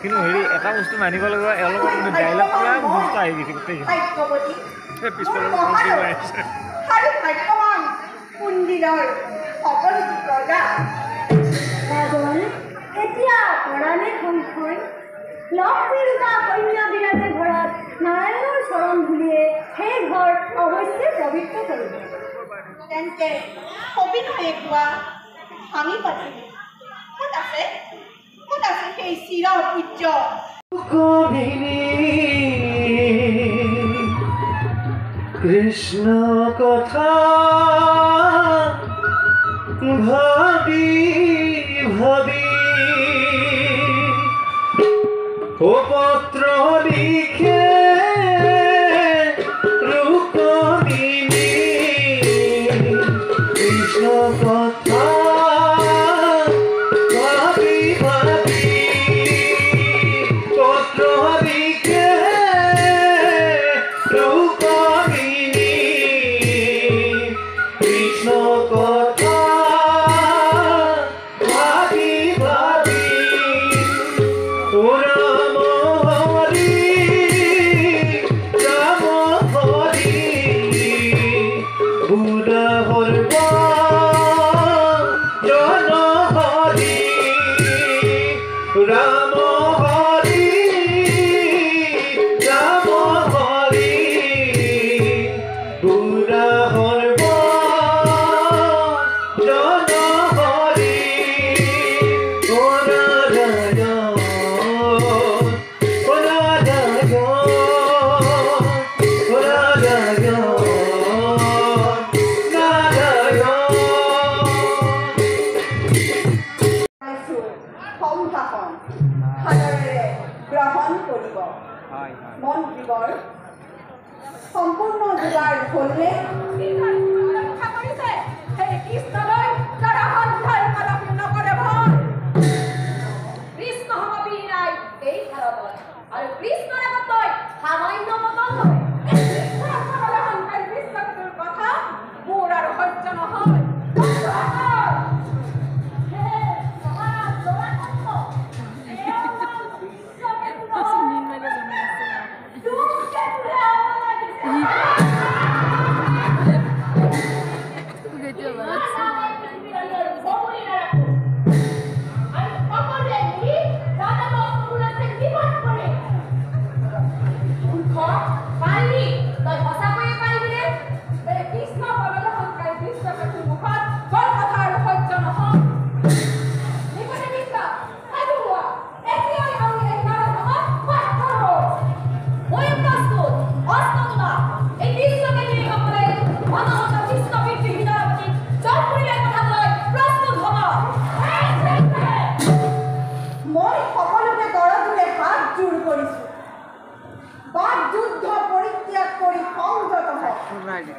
কিন্তু হেৰি এটা বস্তু মানিব লাগিব অলপ ডাইলগ পুৰা মুখস্থ আহি গৈছে গোটেইখিনি পিছফালে এতিয়া পৰাণে সংশয় লগ তিৰোতা কন্যা বিৰাজে ঘৰত নাৰায়ণৰ চৰণ ধূলিয়ে সেই ঘৰ অৱশ্যে পবিত্ৰ কৰিব তেন্তে সবিনয়ে কোৱা ভাঙি পাতিম ক'ত আছে সেই চিৰ পূজ্য কৃষ্ণ কথা ভাবি ভাবি ও পত্র লিখে রূপমিনী কৃষ্ণ কথা ভাবি ভাবি পত্র লিখে রূপমিনী কৃষ্ণ কথা ভাবি ভাবি ওরা মন্ত্ৰীবৰ সম্পূৰ্ণ যোগাৰ হ'লে ৰক্ষা কৰিছে সেই কৃষ্ণলৈ জৰাসন্ধই কলম নকৰে ভয় কৃষ্ণ সমাপি নাই এই ভাৰতত আৰু কৃষ্ণৰ আগতকৈ সামান্য বদল হয় কৃষ্ণৰ কথা মোৰ আৰু সহ্য নহয়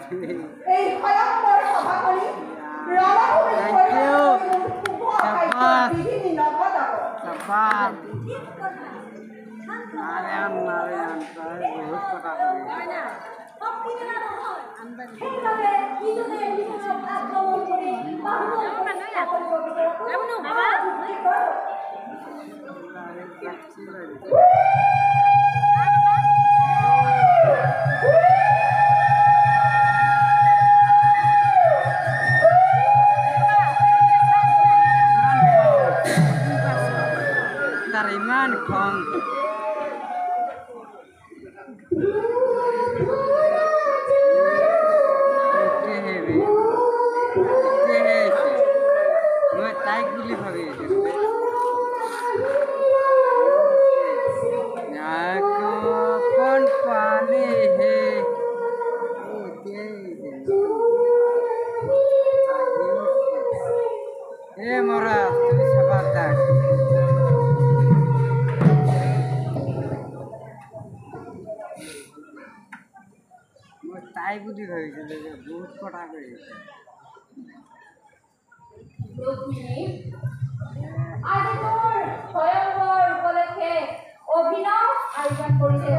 এই ভয়ঙ্কৰ সভা কৰি এ মরা তুই সবার দেখ মোর তাই বুদ্ধি হয়েছে যে বহুত কটা করে গেছে রুক্মিণী আজি তোর স্বয়ংবর উপলক্ষে অভিনব আয়োজন করেছে